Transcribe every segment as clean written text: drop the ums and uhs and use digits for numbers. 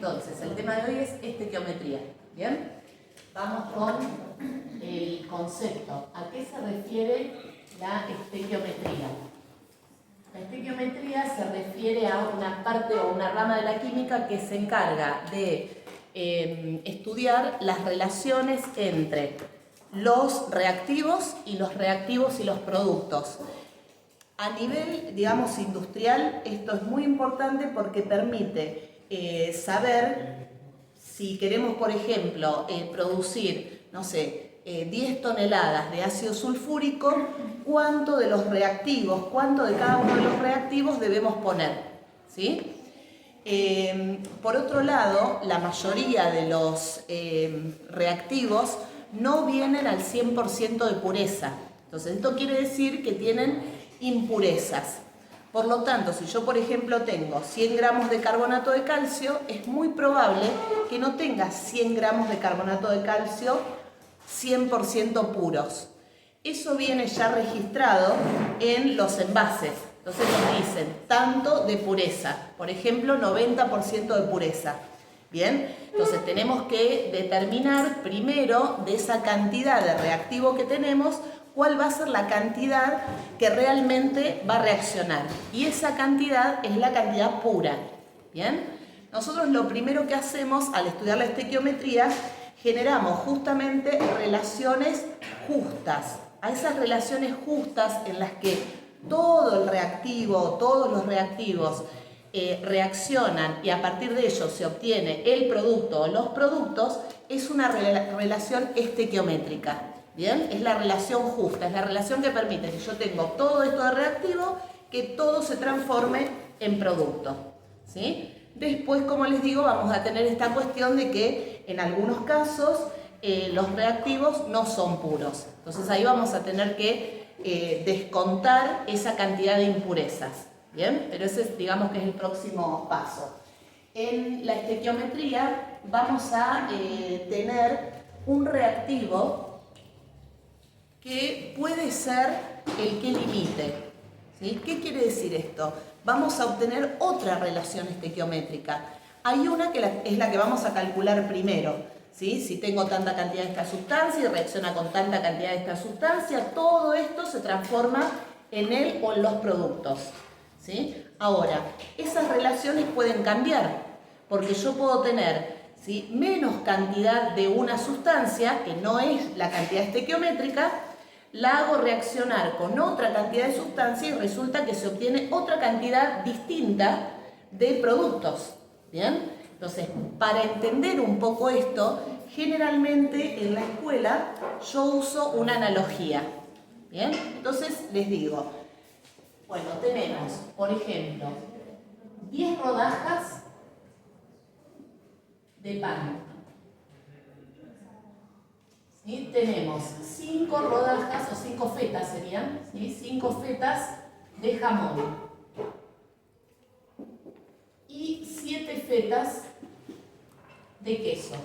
Entonces, el tema de hoy es estequiometría. ¿Bien? Vamos con el concepto. ¿A qué se refiere la estequiometría? La estequiometría se refiere a una parte o una rama de la química que se encarga de estudiar las relaciones entre los reactivos y los productos. A nivel, digamos, industrial, esto es muy importante porque permite saber si queremos, por ejemplo, producir, no sé, 10 toneladas de ácido sulfúrico, cuánto de los reactivos, cuánto de cada uno de los reactivos debemos poner, ¿sí? Por otro lado, la mayoría de los reactivos no vienen al 100% de pureza. Entonces, esto quiere decir que tienen impurezas. Por lo tanto, si yo, por ejemplo, tengo 100 gramos de carbonato de calcio, es muy probable que no tenga 100 gramos de carbonato de calcio 100% puros. Eso viene ya registrado en los envases. Entonces nos dicen tanto de pureza, por ejemplo, 90% de pureza. Bien, entonces tenemos que determinar primero de esa cantidad de reactivo que tenemos, cuál va a ser la cantidad que realmente va a reaccionar. Y esa cantidad es la cantidad pura. Bien, nosotros lo primero que hacemos al estudiar la estequiometría, generamos justamente relaciones justas. A esas relaciones justas en las que todo el reactivo, todos los reactivos reaccionan y a partir de ello se obtiene el producto o los productos, es una relación estequiométrica. ¿Bien? Es la relación justa, es la relación que permite, si yo tengo todo esto de reactivo, que todo se transforme en producto. ¿Sí? Después, como les digo, vamos a tener esta cuestión de que en algunos casos los reactivos no son puros. Entonces ahí vamos a tener que descontar esa cantidad de impurezas. ¿Bien? Pero ese es, digamos que es el próximo paso. En la estequiometría vamos a tener un reactivo que puede ser el que limite. ¿Sí? ¿Qué quiere decir esto? Vamos a obtener otra relación estequiométrica. Hay una que es la que vamos a calcular primero. ¿Sí? Si tengo tanta cantidad de esta sustancia y reacciona con tanta cantidad de esta sustancia, todo esto se transforma en él o en los productos. ¿Sí? Ahora, esas relaciones pueden cambiar, porque yo puedo tener, ¿sí?, menos cantidad de una sustancia, que no es la cantidad estequiométrica, la hago reaccionar con otra cantidad de sustancia y resulta que se obtiene otra cantidad distinta de productos. ¿Bien? Entonces, para entender un poco esto, generalmente en la escuela yo uso una analogía. ¿Bien? Entonces les digo, bueno, tenemos, por ejemplo, 10 rodajas de pan. ¿Sí? Tenemos 5 rodajas o 5 fetas serían, ¿sí?, 5 fetas de jamón y 7 fetas de queso.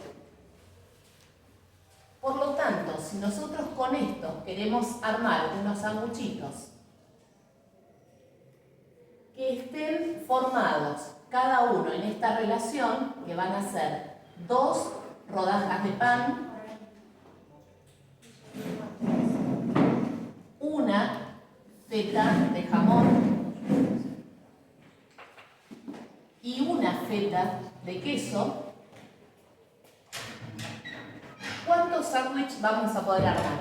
Por lo tanto, si nosotros con esto queremos armar unos sanguchitos que estén formados cada uno en esta relación, que van a ser 2 rodajas de pan, una feta de jamón y una feta de queso, ¿cuántos sándwiches vamos a poder armar?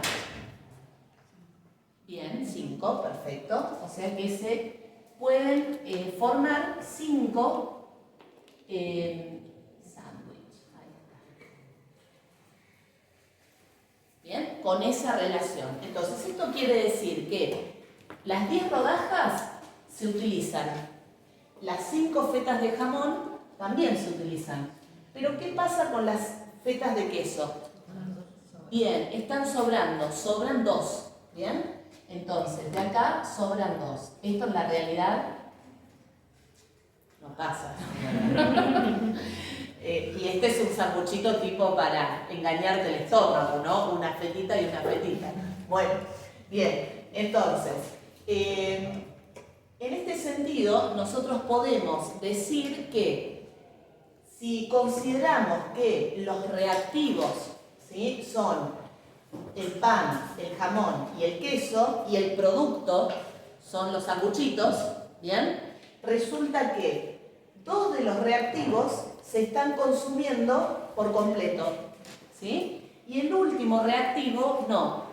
Bien, 5, perfecto. O sea que se pueden formar 5 sándwiches. Bien, con esa relación. Entonces, esto quiere decir que las 10 rodajas se utilizan, las 5 fetas de jamón también se utilizan. Pero, ¿qué pasa con las fetas de queso? Bien, están sobrando, sobran 2. ¿Bien? Entonces, de acá sobran 2. Esto en la realidad no pasa. Y este es un sanguchito tipo para engañarte el estómago, ¿no? Una fetita y una fetita. Bueno, bien, entonces, en este sentido, nosotros podemos decir que Si consideramos que los reactivos, ¿sí?, son el pan, el jamón y el queso, y el producto son los sanguchitos, ¿bien? Resulta que 2 de los reactivos se están consumiendo por completo, ¿sí? Y el último reactivo no.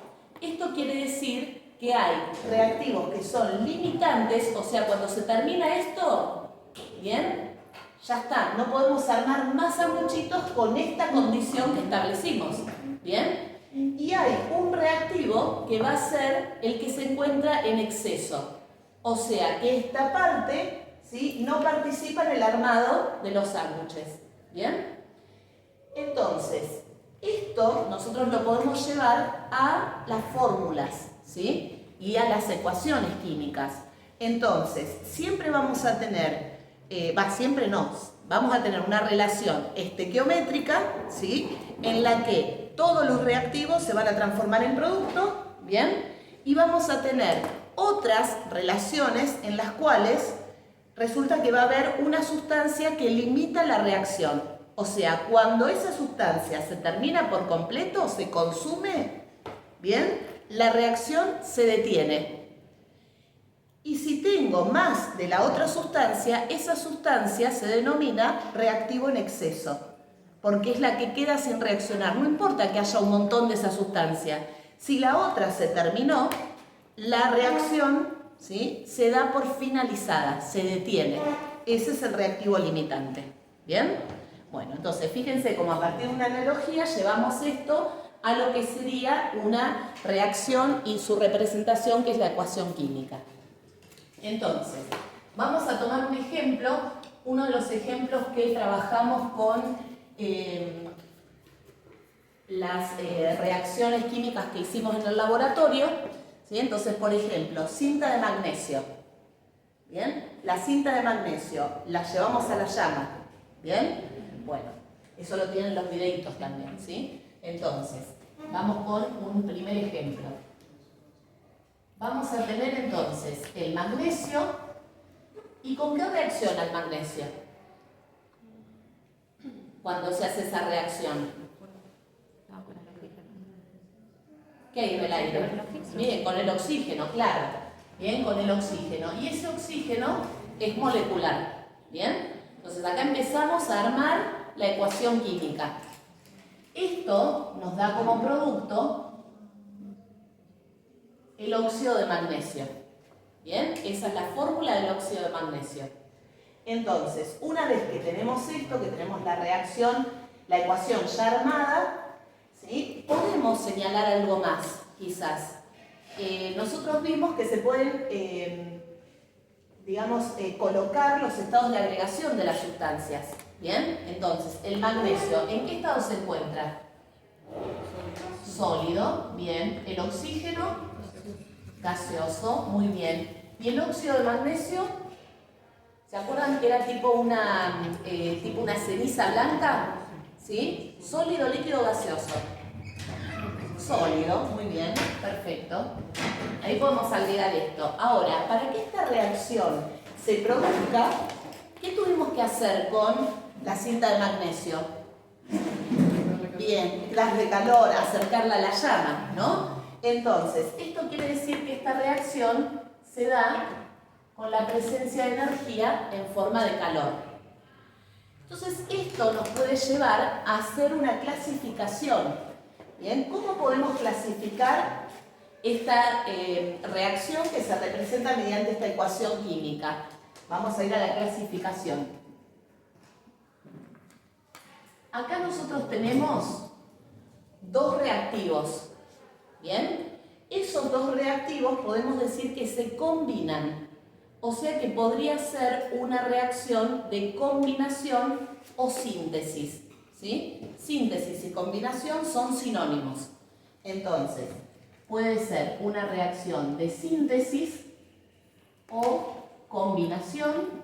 Esto quiere decir que hay reactivos que son limitantes, o sea, cuando se termina esto, ¿bien?, ya está, no podemos armar más sanguchitos con esta condición que establecimos, ¿bien? Y hay un reactivo que va a ser el que se encuentra en exceso, o sea que esta parte, ¿sí?, no participa en el armado de los sándwiches, ¿bien? Entonces, esto nosotros lo podemos llevar a las fórmulas, ¿sí?, y a las ecuaciones químicas. Entonces, siempre vamos a tener, siempre no, vamos a tener una relación estequiométrica, ¿sí?, en la que todos los reactivos se van a transformar en producto, ¿bien? Y vamos a tener otras relaciones en las cuales resulta que va a haber una sustancia que limita la reacción. O sea, cuando esa sustancia se termina por completo, se consume, ¿bien?, la reacción se detiene. Y si tengo más de la otra sustancia, esa sustancia se denomina reactivo en exceso, porque es la que queda sin reaccionar. No importa que haya un montón de esa sustancia. Si la otra se terminó, la reacción, ¿sí?, se da por finalizada, se detiene. Ese es el reactivo limitante. ¿Bien? Bueno, entonces fíjense cómo a partir de una analogía llevamos esto a lo que sería una reacción y su representación, que es la ecuación química. Entonces, vamos a tomar un ejemplo, uno de los ejemplos que trabajamos con las reacciones químicas que hicimos en el laboratorio, ¿sí? Entonces, por ejemplo, cinta de magnesio, ¿bien? La cinta de magnesio la llevamos a la llama, ¿bien? Bueno, eso lo tienen los videitos también, ¿sí? Entonces, vamos con un primer ejemplo. Vamos a tener entonces el magnesio. ¿Y con qué reacciona el magnesio cuando se hace esa reacción? ¿Qué iba el aire? Bien, con el oxígeno, claro. Bien, con el oxígeno. Y ese oxígeno es molecular. Bien, entonces acá empezamos a armar la ecuación química. Esto nos da como producto el óxido de magnesio. Bien, esa es la fórmula del óxido de magnesio. Entonces, una vez que tenemos esto, que tenemos la reacción, la ecuación ya armada, ¿sí?, podemos señalar algo más, quizás. Nosotros vimos que se pueden, colocar los estados de agregación de las sustancias. Bien, entonces, el magnesio, ¿en qué estado se encuentra? Sólido, bien. El oxígeno, gaseoso, muy bien. ¿Y el óxido de magnesio? ¿Se acuerdan que era tipo una ceniza blanca? ¿Sí? Sólido, líquido, gaseoso. Sólido, muy bien, perfecto. Ahí podemos agregar esto. Ahora, para que esta reacción se produzca, ¿qué tuvimos que hacer con la cinta de magnesio? Bien, darle calor, acercarla a la llama, ¿no? Entonces, esto quiere decir que esta reacción se da con la presencia de energía en forma de calor. Entonces, esto nos puede llevar a hacer una clasificación. Bien, ¿cómo podemos clasificar esta reacción que se representa mediante esta ecuación química? Vamos a ir a la clasificación. Acá nosotros tenemos dos reactivos. ¿Bien? Esos dos reactivos podemos decir que se combinan. O sea que podría ser una reacción de combinación o síntesis. ¿Sí? Síntesis y combinación son sinónimos. Entonces, puede ser una reacción de síntesis o combinación.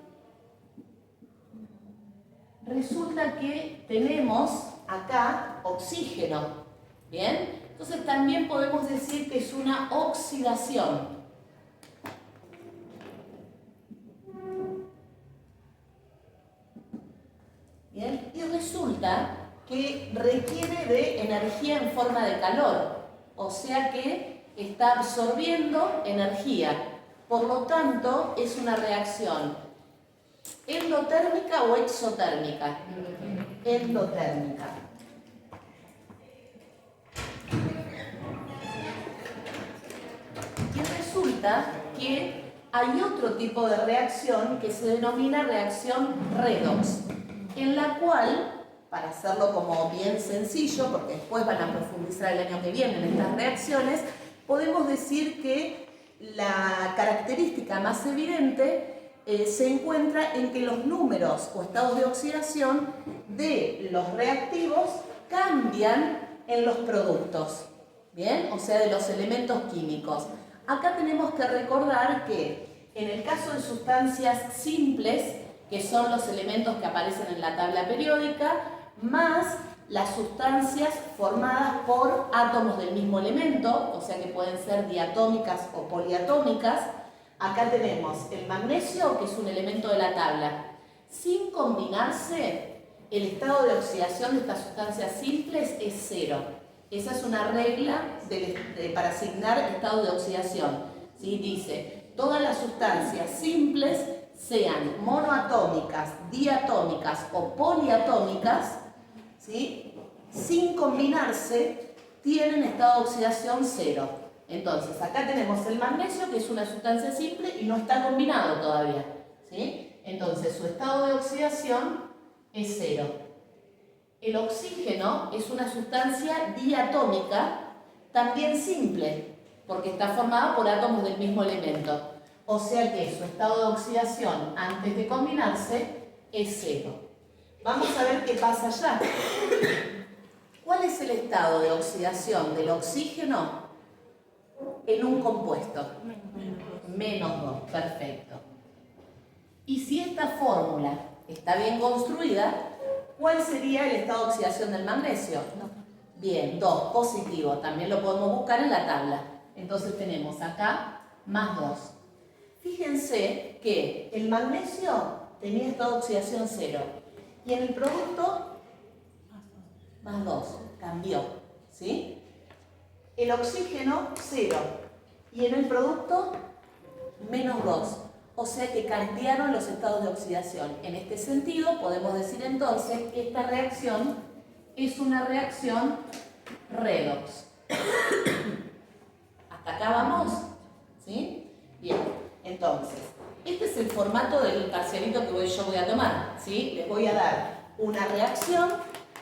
Resulta que tenemos acá oxígeno. ¿Bien? Entonces también podemos decir que es una oxidación. Bien, resulta que requiere de energía en forma de calor, o sea que está absorbiendo energía. Por lo tanto, es una reacción endotérmica o exotérmica. Endotérmica. Y resulta que hay otro tipo de reacción que se denomina reacción redox, en la cual, para hacerlo como bien sencillo, porque después van a profundizar el año que viene en estas reacciones, podemos decir que la característica más evidente se encuentra en que los números o estados de oxidación de los reactivos cambian en los productos, ¿bien? O sea, de los elementos químicos. Acá tenemos que recordar que en el caso de sustancias simples, que son los elementos que aparecen en la tabla periódica, más las sustancias formadas por átomos del mismo elemento, o sea que pueden ser diatómicas o poliatómicas. Acá tenemos el magnesio, que es un elemento de la tabla. Sin combinarse, el estado de oxidación de estas sustancias simples es 0. Esa es una regla para asignar estado de oxidación, ¿sí? Dice, todas las sustancias simples, sean monoatómicas, diatómicas o poliatómicas, ¿sí? Sin combinarse, tienen estado de oxidación 0. Entonces, acá tenemos el magnesio, que es una sustancia simple y no está combinado todavía, ¿sí? Entonces, su estado de oxidación es 0. El oxígeno es una sustancia diatómica, también simple, porque está formada por átomos del mismo elemento. O sea que su estado de oxidación antes de combinarse es 0. Vamos a ver qué pasa allá. ¿Cuál es el estado de oxidación del oxígeno en un compuesto? -2, perfecto. Y si esta fórmula está bien construida, ¿cuál sería el estado de oxidación del magnesio? Bien, 2, positivo. También lo podemos buscar en la tabla. Entonces tenemos acá +2. Fíjense que el magnesio tenía estado de oxidación 0 y en el producto +2, cambió, ¿sí? El oxígeno 0 y en el producto -2. O sea que cambiaron los estados de oxidación. En este sentido, podemos decir entonces que esta reacción es una reacción redox. ¿Hasta acá vamos? ¿Sí? Bien, entonces, este es el formato del parcialito que yo voy a tomar, ¿sí? Les voy a dar una reacción.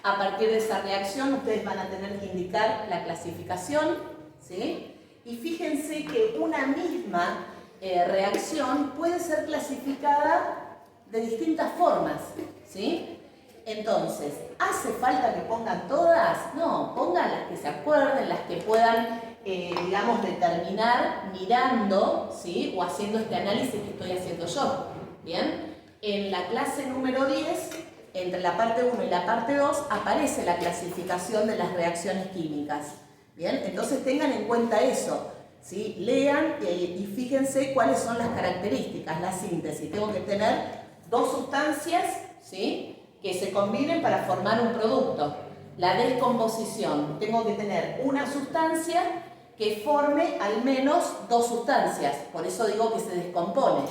A partir de esa reacción, ustedes van a tener que indicar la clasificación, ¿sí? Y fíjense que una misma reacción puede ser clasificada de distintas formas, ¿sí? Entonces, ¿hace falta que pongan todas? No, pongan las que se acuerden, las que puedan, digamos, determinar mirando, ¿sí? O haciendo este análisis que estoy haciendo yo, ¿bien? En la clase número 10, entre la parte 1 y la parte 2, aparece la clasificación de las reacciones químicas, ¿bien? Entonces tengan en cuenta eso. ¿Sí? Lean y fíjense cuáles son las características, la síntesis. Tengo que tener dos sustancias, ¿sí? Que se combinen para formar un producto. La descomposición. Tengo que tener una sustancia que forme al menos dos sustancias. Por eso digo que se descompone.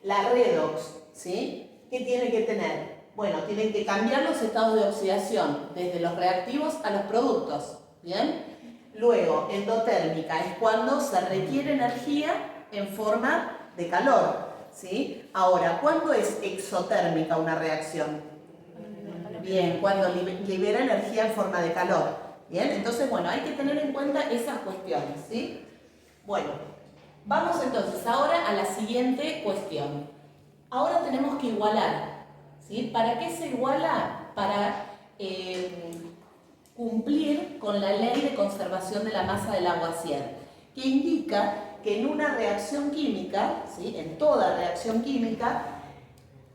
La redox, ¿sí? ¿Qué tiene que tener? Bueno, tienen que cambiar los estados de oxidación desde los reactivos a los productos. ¿Bien? Luego, endotérmica es cuando se requiere energía en forma de calor, ¿sí? Ahora, ¿cuándo es exotérmica una reacción? Bien, cuando libera energía en forma de calor. Bien, entonces, bueno, hay que tener en cuenta esas cuestiones, ¿sí? Bueno, vamos entonces ahora a la siguiente cuestión. Ahora tenemos que igualar, ¿sí? ¿Para qué se iguala? Para cumplir con la ley de conservación de la masa del Lavoisier, que indica que en una reacción química, ¿sí? En toda reacción química,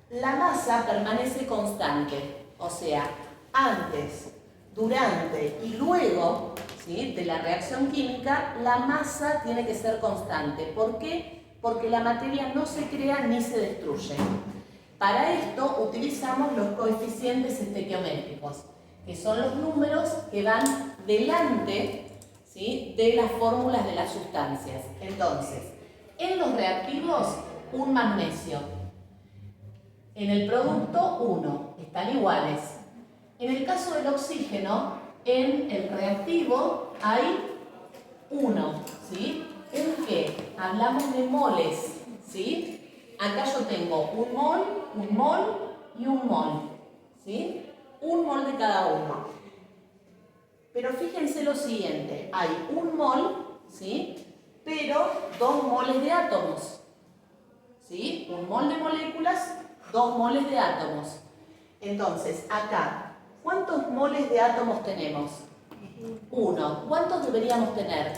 la masa permanece constante, o sea, antes, durante y luego, ¿sí? De la reacción química, la masa tiene que ser constante. ¿Por qué? Porque la materia no se crea ni se destruye. Para esto utilizamos los coeficientes estequiométricos, que son los números que van delante, ¿sí?, de las fórmulas de las sustancias. Entonces, en los reactivos, un magnesio. En el producto, 1. Están iguales. En el caso del oxígeno, en el reactivo hay 1, ¿sí? ¿En qué? Hablamos de moles, ¿sí? Acá yo tengo un mol y un mol, ¿sí? Un mol de cada uno. Pero fíjense lo siguiente, hay un mol, ¿sí?, pero 2 moles de átomos, ¿sí? Un mol de moléculas, 2 moles de átomos. Entonces, acá, ¿cuántos moles de átomos tenemos? 1. ¿Cuántos deberíamos tener?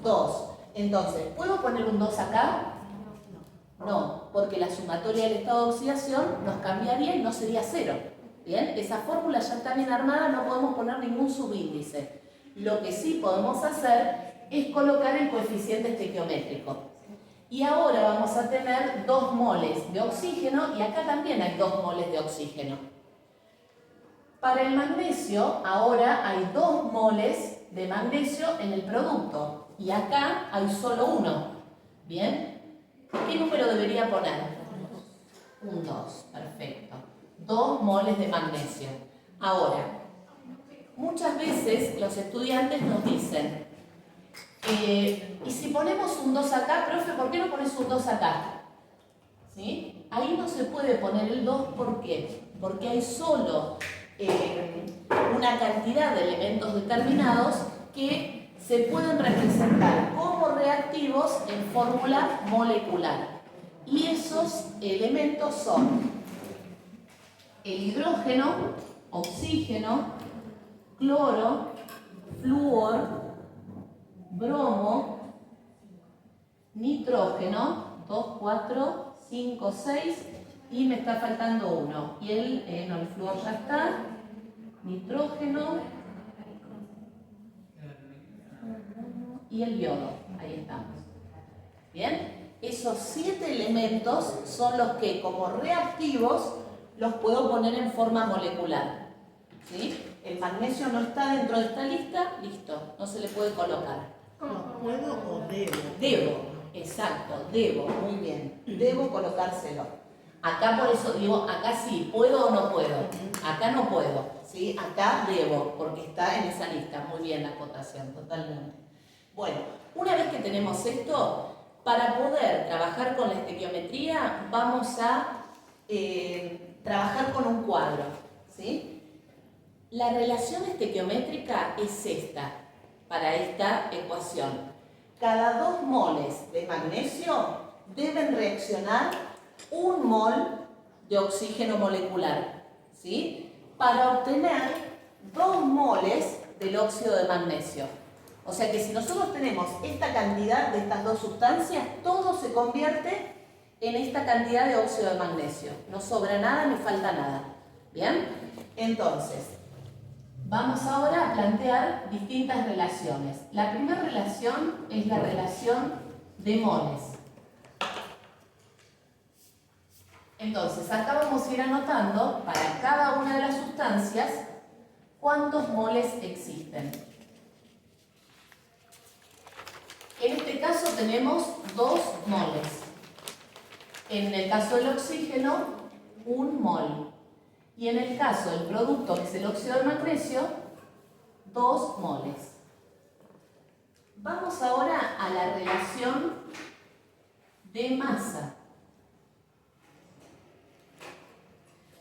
2. Entonces, ¿puedo poner un 2 acá? No, porque la sumatoria del estado de oxidación nos cambiaría y no sería 0. Bien, esa fórmula ya está bien armada, no podemos poner ningún subíndice. Lo que sí podemos hacer es colocar el coeficiente estequiométrico. Y ahora vamos a tener 2 moles de oxígeno y acá también hay 2 moles de oxígeno. Para el magnesio, ahora hay 2 moles de magnesio en el producto y acá hay solo 1. ¿Bien? ¿Qué número debería poner? Un 2, perfecto. 2 moles de magnesio. Ahora, muchas veces los estudiantes nos dicen, ¿y si ponemos un 2 acá, profe, por qué no pones un 2 acá? ¿Sí? Ahí no se puede poner el 2, ¿por qué? Porque hay solo una cantidad de elementos determinados que se pueden representar como reactivos en fórmula molecular. Y esos elementos son el hidrógeno, oxígeno, cloro, flúor, bromo, nitrógeno, 2, 4, 5, 6, y me está faltando uno. Y el flúor ya está, nitrógeno y el yodo. Ahí estamos. ¿Bien? Esos 7 elementos son los que como reactivos los puedo poner en forma molecular. ¿Sí? El magnesio no está dentro de esta lista, listo, no se le puede colocar. ¿Puedo o debo? Debo, exacto, debo, muy bien. Debo colocárselo. Acá por eso digo, acá sí, ¿puedo o no puedo? Acá no puedo, ¿sí? Acá debo, porque está en esa lista. Muy bien la acotación, totalmente. Bueno, una vez que tenemos esto, para poder trabajar con la estequiometría, vamos a trabajar con un cuadro, ¿sí? La relación estequiométrica es esta, para esta ecuación. Cada 2 moles de magnesio deben reaccionar 1 mol de oxígeno molecular, ¿sí?, para obtener 2 moles del óxido de magnesio. O sea que si nosotros tenemos esta cantidad de estas 2 sustancias, todo se convierte en esta cantidad de óxido de magnesio. No sobra nada ni falta nada. ¿Bien? Entonces, vamos ahora a plantear distintas relaciones. La primera relación es la relación de moles. Entonces, acá vamos a ir anotando para cada una de las sustancias cuántos moles existen. En este caso tenemos 2 moles. En el caso del oxígeno, 1 mol. Y en el caso del producto, que es el óxido de magnesio, 2 moles. Vamos ahora a la relación de masa.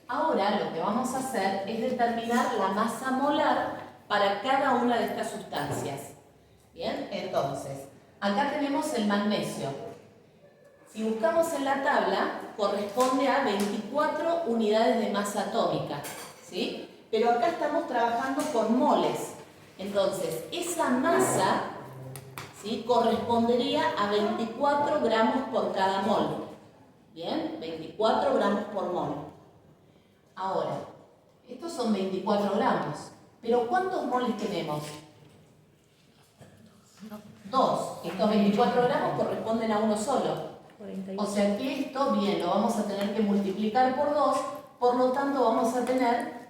Ahora lo que vamos a hacer es determinar la masa molar para cada una de estas sustancias. Bien, entonces, acá tenemos el magnesio. Si buscamos en la tabla, corresponde a 24 unidades de masa atómica, ¿sí? Pero acá estamos trabajando con moles. Entonces, esa masa, ¿sí?, correspondería a 24 gramos por cada mol. Bien, 24 gramos por mol. Ahora, estos son 24 gramos. Pero ¿cuántos moles tenemos? 2. Estos 24 gramos corresponden a uno solo. O sea que esto, bien, lo vamos a tener que multiplicar por 2, por lo tanto vamos a tener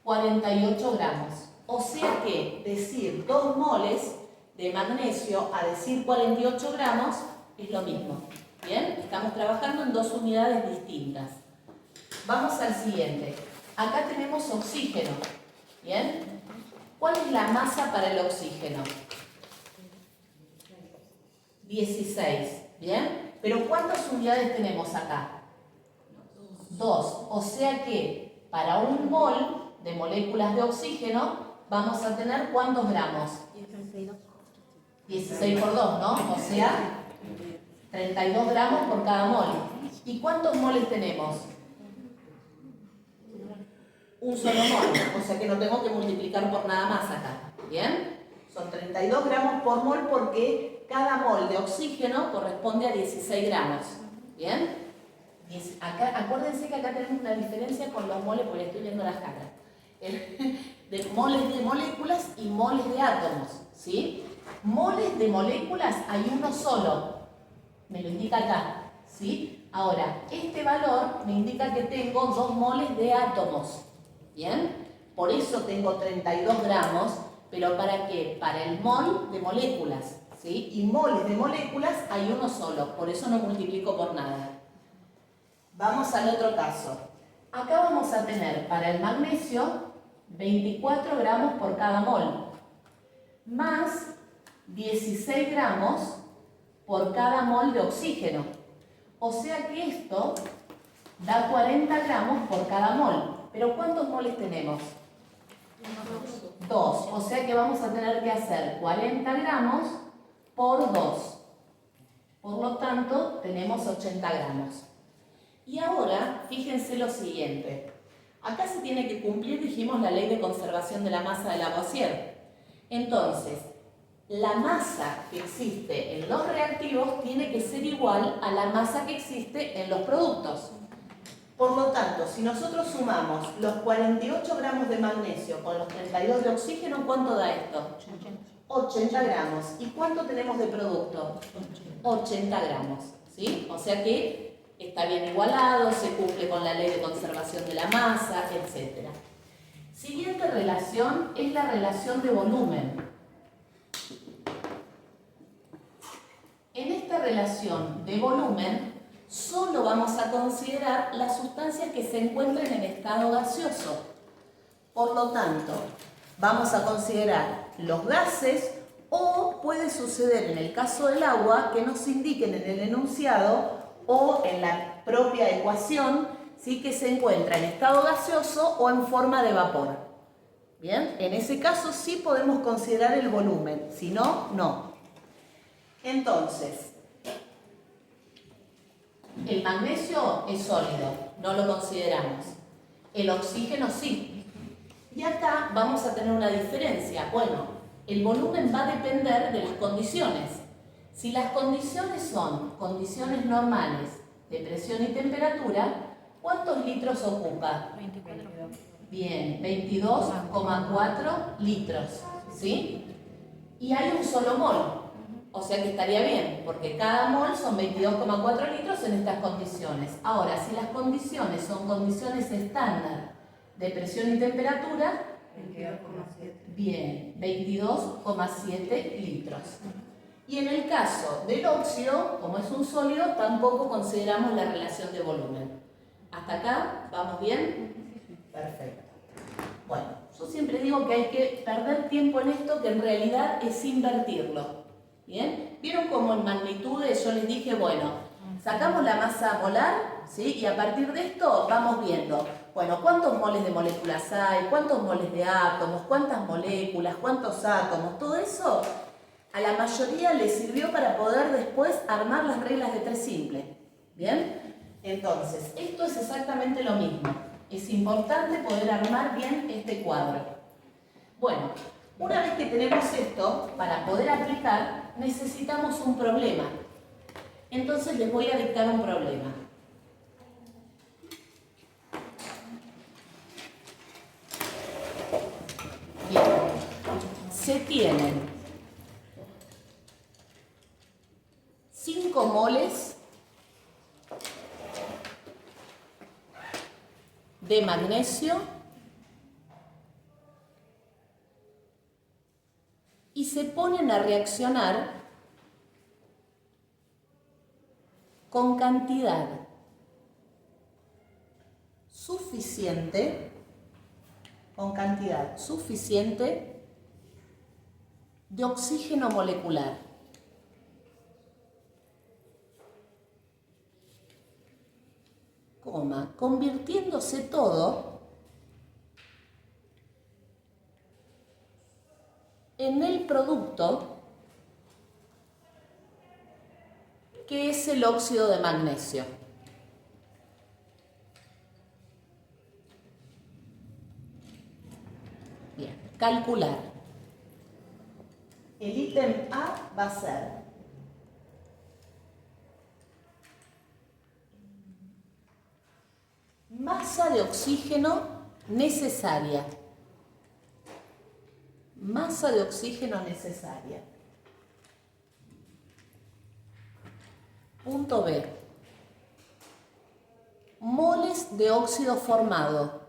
48 gramos. O sea que decir 2 moles de magnesio a decir 48 gramos es lo mismo. Bien, estamos trabajando en dos unidades distintas. Vamos al siguiente. Acá tenemos oxígeno. Bien, ¿cuál es la masa para el oxígeno? 16. Bien, pero ¿cuántas unidades tenemos acá? 2. O sea que para un mol de moléculas de oxígeno vamos a tener ¿cuántos gramos? 16 por 2, ¿no? O sea, 32 gramos por cada mol. ¿Y cuántos moles tenemos? Un solo mol, o sea que no tengo que multiplicar por nada más acá. ¿Bien? Son 32 gramos por mol porque cada mol de oxígeno corresponde a 16 gramos. ¿Bien? Acá, acuérdense que acá tenemos una diferencia con los moles, porque estoy viendo las caras. De moles de moléculas y moles de átomos. ¿Sí? Moles de moléculas hay uno solo. Me lo indica acá. ¿Sí? Ahora, este valor me indica que tengo 2 moles de átomos. ¿Bien? Por eso tengo 32 gramos, pero ¿para qué? Para el mol de moléculas. ¿Sí? Y moles de moléculas hay uno solo, por eso no multiplico por nada. Vamos al otro caso. Acá vamos a tener para el magnesio 24 gramos por cada mol, más 16 gramos por cada mol de oxígeno. O sea que esto da 40 gramos por cada mol. ¿Pero cuántos moles tenemos? 2. O sea que vamos a tener que hacer 40 gramos por 2. Por lo tanto, tenemos 80 gramos. Y ahora, fíjense lo siguiente. Acá se tiene que cumplir, dijimos, la ley de conservación de la masa de Lavoisier. Entonces, la masa que existe en los reactivos tiene que ser igual a la masa que existe en los productos. Por lo tanto, si nosotros sumamos los 48 gramos de magnesio con los 32 de oxígeno, ¿cuánto da esto? 80 gramos. ¿Y cuánto tenemos de producto? 80 gramos. ¿Sí? O sea que está bien igualado, se cumple con la ley de conservación de la masa, etc. Siguiente relación es la relación de volumen. En esta relación de volumen, solo vamos a considerar las sustancias que se encuentren en estado gaseoso. Por lo tanto, vamos a considerar los gases o puede suceder en el caso del agua que nos indiquen en el enunciado o en la propia ecuación, ¿sí?, que se encuentra en estado gaseoso o en forma de vapor. Bien, en ese caso sí podemos considerar el volumen, si no, no. Entonces, el magnesio es sólido, no lo consideramos. El oxígeno sí. Y acá vamos a tener una diferencia. Bueno, el volumen va a depender de las condiciones. Si las condiciones son condiciones normales de presión y temperatura, ¿cuántos litros ocupa? 24. Bien, 22,4 litros. ¿Sí? Y hay un solo mol. O sea que estaría bien, porque cada mol son 22,4 litros en estas condiciones. Ahora, si las condiciones son condiciones estándar de presión y temperatura, 22,7. bien, 22,7 litros. Y en el caso del óxido, como es un sólido, tampoco consideramos la relación de volumen. ¿Hasta acá? ¿Vamos bien? Perfecto. Bueno, yo siempre digo que hay que perder tiempo en esto, que en realidad es invertirlo. ¿Bien? ¿Vieron cómo en magnitudes yo les dije, bueno, sacamos la masa molar, ¿sí? Y a partir de esto vamos viendo, bueno, cuántos moles de moléculas hay, cuántos moles de átomos, cuántas moléculas, cuántos átomos, todo eso a la mayoría les sirvió para poder después armar las reglas de 3 simple. ¿Bien? Entonces, esto es exactamente lo mismo. Es importante poder armar bien este cuadro. Bueno, una vez que tenemos esto, para poder aplicar, necesitamos un problema. Entonces les voy a dictar un problema. Bien. Se tienen 5 moles de magnesio y se ponen a reaccionar con cantidad suficiente, de oxígeno molecular. Convirtiéndose todo en el producto que es el óxido de magnesio. Bien, calcular. El ítem A va a ser masa de oxígeno necesaria. Masa de oxígeno necesaria. Punto B. Moles de óxido formado.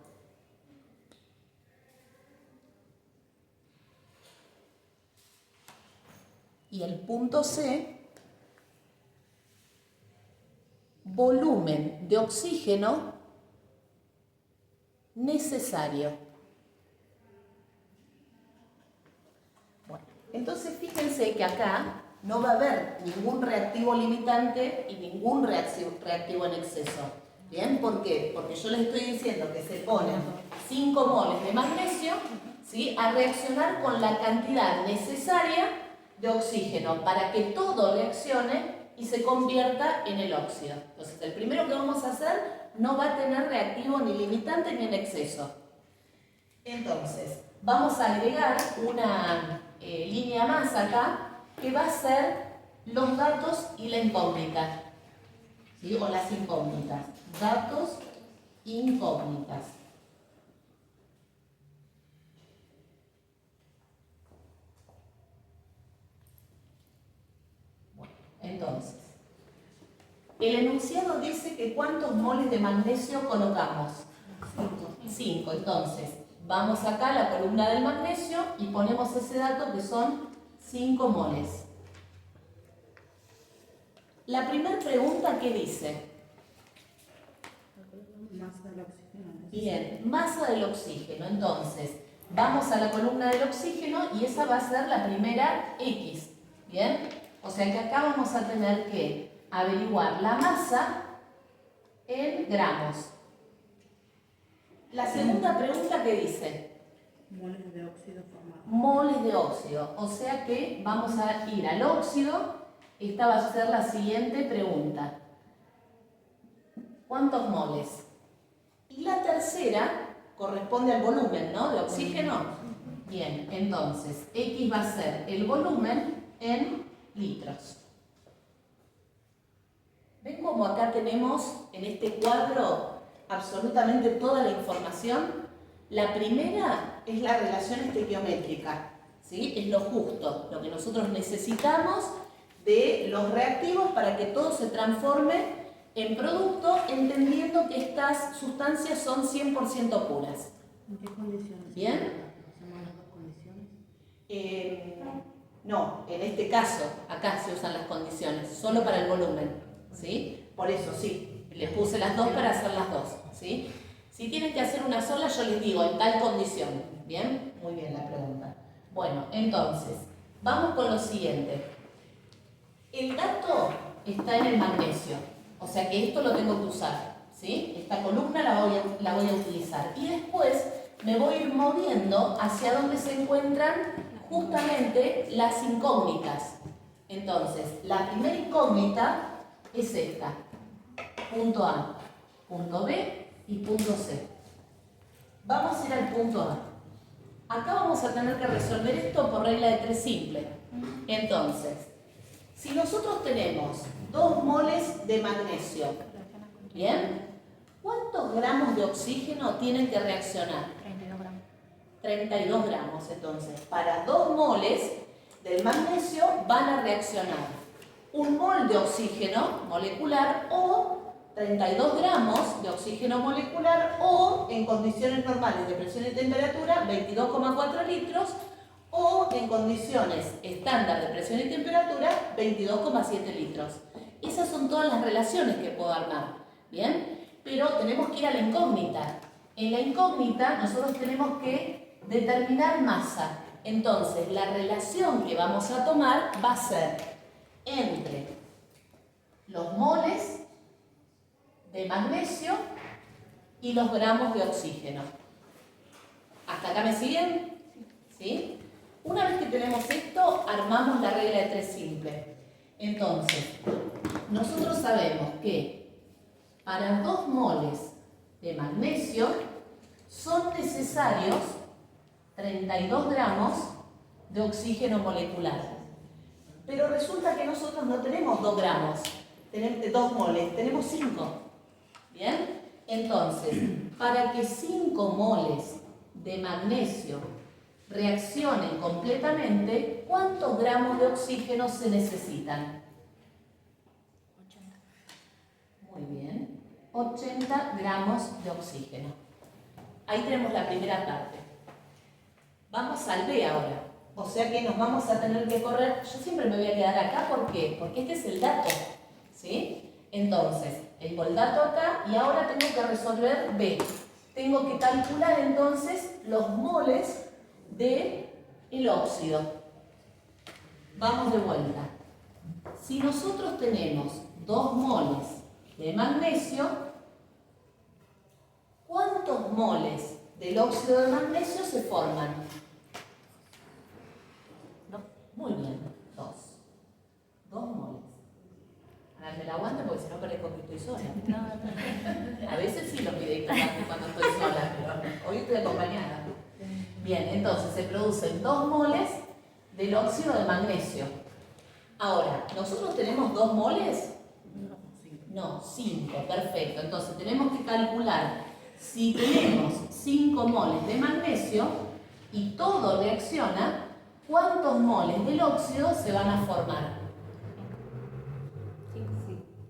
Y el punto C. Volumen de oxígeno necesario. Bueno, entonces fíjense que acá no va a haber ningún reactivo limitante y ningún reactivo en exceso. ¿Bien? ¿Por qué? Porque yo les estoy diciendo que se ponen 5 moles de magnesio, ¿sí?, a reaccionar con la cantidad necesaria de oxígeno para que todo reaccione y se convierta en el óxido. Entonces, el primero que vamos a hacer no va a tener reactivo ni limitante ni en exceso. Entonces, vamos a agregar una línea más acá que va a ser los datos y la incógnita, ¿sí?, o las incógnitas. Datos, incógnitas. Bueno, entonces, el enunciado dice que ¿cuántos moles de magnesio colocamos? 5. Entonces, vamos acá a la columna del magnesio y ponemos ese dato que son 5 moles. La primera pregunta, ¿qué dice? Masa del oxígeno. Bien, masa del oxígeno. Entonces, vamos a la columna del oxígeno y esa va a ser la primera X. ¿Bien? O sea que acá vamos a tener que averiguar la masa en gramos. La segunda pregunta, ¿qué dice? Moles de óxido formado. Moles de óxido. O sea que vamos a ir al óxido. Esta va a ser la siguiente pregunta. ¿Cuántos moles? Y la tercera corresponde al volumen, ¿no?, de oxígeno. Bien, entonces, X va a ser el volumen en litros. ¿Ven cómo acá tenemos en este cuadro absolutamente toda la información? La primera es la relación estequiométrica, ¿sí? Es lo justo, lo que nosotros necesitamos de los reactivos para que todo se transforme en producto, entendiendo que estas sustancias son 100% puras. ¿En qué condiciones? ¿Bien? ¿Usamos las dos condiciones? No, en este caso, acá se usan las condiciones, solo para el volumen, ¿sí? Por eso sí, les puse las dos para hacer las dos, ¿sí? Si tienen que hacer una sola, yo les digo, en tal condición, ¿bien? Muy bien la pregunta. Bueno, entonces, vamos con lo siguiente. El dato está en el magnesio, o sea que esto lo tengo que usar, ¿sí? Esta columna la voy a utilizar. Y después me voy a ir moviendo hacia donde se encuentran justamente las incógnitas. Entonces, la primera incógnita es esta. Punto A, punto B y punto C. Vamos a ir al punto A. Acá vamos a tener que resolver esto por regla de 3 simple. Entonces, si nosotros tenemos 2 moles de magnesio, ¿bien? ¿Cuántos gramos de oxígeno tienen que reaccionar? 32 gramos. 32 gramos, entonces. Para 2 moles del magnesio van a reaccionar 1 mol de oxígeno molecular o 32 gramos de oxígeno molecular o en condiciones normales de presión y temperatura 22,4 litros o en condiciones estándar de presión y temperatura 22,7 litros. Esas son todas las relaciones que puedo armar, ¿bien? Pero tenemos que ir a la incógnita. En la incógnita nosotros tenemos que determinar masa. Entonces, la relación que vamos a tomar va a ser entre los moles de magnesio y los gramos de oxígeno. ¿Hasta acá me siguen? ¿Sí? Una vez que tenemos esto, armamos la regla de 3 simple. Entonces, nosotros sabemos que para 2 moles de magnesio son necesarios 32 gramos de oxígeno molecular. Pero resulta que nosotros no tenemos 2 gramos, tenemos 2 moles, tenemos 5. ¿Bien? Entonces, para que 5 moles de magnesio reaccionen completamente, ¿cuántos gramos de oxígeno se necesitan? 80. Muy bien. 80 gramos de oxígeno. Ahí tenemos la primera parte. Vamos al B ahora. O sea que nos vamos a tener que correr. Yo siempre me voy a quedar acá, ¿por qué? Porque este es el dato. ¿Sí? Entonces, tengo el dato acá y ahora tengo que resolver B. Tengo que calcular entonces los moles del óxido. Vamos de vuelta. Si nosotros tenemos 2 moles de magnesio, ¿cuántos moles del óxido de magnesio se forman? No. Muy bien, 2. 2 moles. Ahora me la aguanto porque si no parezco que estoy sola. A veces sí los videitos cuando estoy sola, pero hoy estoy acompañada. Bien, entonces se producen 2 moles del óxido de magnesio. Ahora, ¿nosotros tenemos 2 moles? No, 5, perfecto. Entonces tenemos que calcular si tenemos 5 moles de magnesio y todo reacciona, ¿cuántos moles del óxido se van a formar?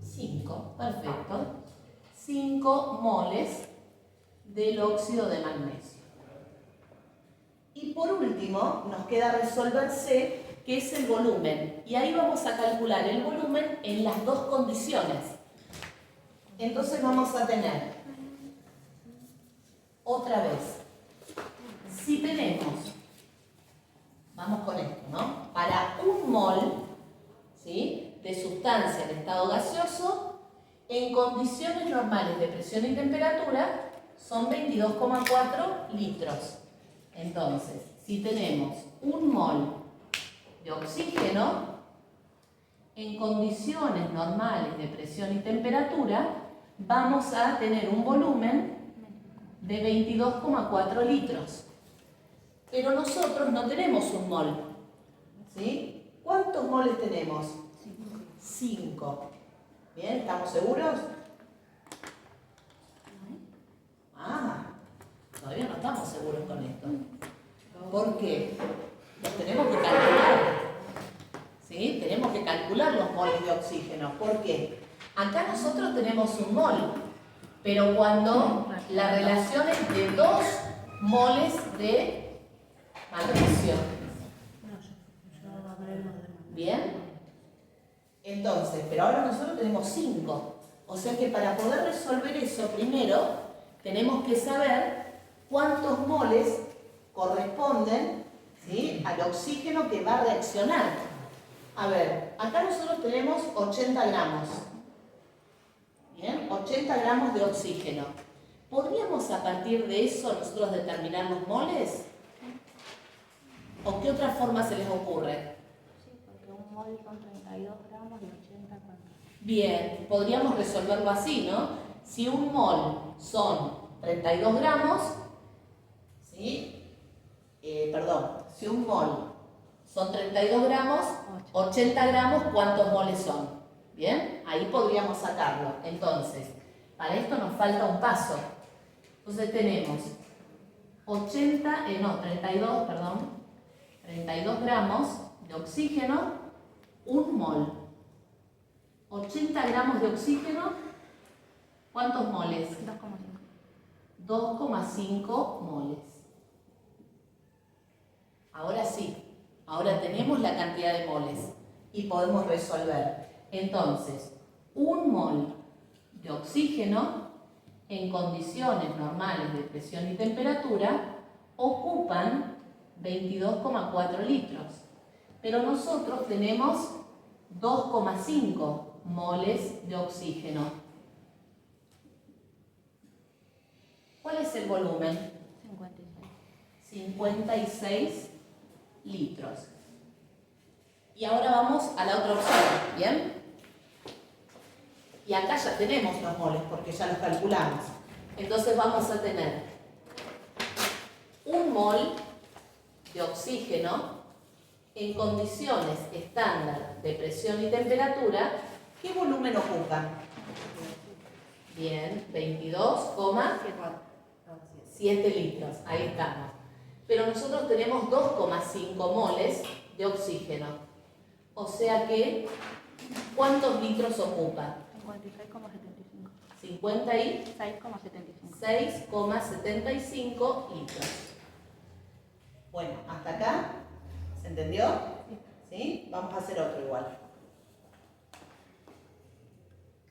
5, perfecto. 5 moles del óxido de magnesio. Y por último, nos queda resolver C, que es el volumen. Y ahí vamos a calcular el volumen en las 2 condiciones. Entonces vamos a tener, otra vez, si tenemos, vamos con esto, ¿no? Para 1 mol, ¿sí?, de sustancia en estado gaseoso, en condiciones normales de presión y temperatura, son 22,4 litros. Entonces, si tenemos 1 mol de oxígeno, en condiciones normales de presión y temperatura, vamos a tener un volumen de 22,4 litros. Pero nosotros no tenemos 1 mol. ¿Sí? ¿Cuántos moles tenemos? 5. ¿Bien? ¿Estamos seguros? Todavía no estamos seguros con esto. ¿Por qué? Los tenemos que calcular. ¿Sí? Tenemos que calcular los moles de oxígeno. ¿Por qué? Acá nosotros tenemos 1 mol, pero cuando la relación es de 2 moles de magnesio. ¿Bien? Entonces, pero ahora nosotros tenemos 5. O sea que para poder resolver eso, primero tenemos que saber cuántos moles corresponden, ¿sí?, al oxígeno que va a reaccionar. A ver, acá nosotros tenemos 80 gramos. ¿Bien? 80 gramos de oxígeno. ¿Podríamos a partir de eso nosotros determinar los moles? ¿O qué otra forma se les ocurre? Sí, porque 1 mol son 32 gramos y 80 cuánto. Bien, podríamos resolverlo así, ¿no? Si 1 mol son 32 gramos, ¿sí? Si 1 mol son 32 gramos, 80 gramos, ¿cuántos moles son? ¿Bien? Ahí podríamos sacarlo. Entonces, para esto nos falta un paso. Entonces tenemos 32 gramos de oxígeno, 1 mol. 80 gramos de oxígeno ¿Cuántos moles? 2,5. 2,5 moles. Ahora sí, ahora tenemos la cantidad de moles y podemos resolver. Entonces, 1 mol de oxígeno en condiciones normales de presión y temperatura ocupan 22,4 litros. Pero nosotros tenemos 2,5 moles de oxígeno. ¿Cuál es el volumen? 56. 56 litros. Y ahora vamos a la otra opción, ¿bien? Y acá ya tenemos los moles porque ya los calculamos. Entonces vamos a tener 1 mol de oxígeno en condiciones estándar de presión y temperatura. ¿Qué volumen ocupan? Bien, 22,7 litros. Ahí estamos. Pero nosotros tenemos 2,5 moles de oxígeno. O sea que, ¿cuántos litros ocupa? 56,75. 56,75 litros. Bueno, hasta acá, ¿se entendió? ¿Sí? Vamos a hacer otro igual.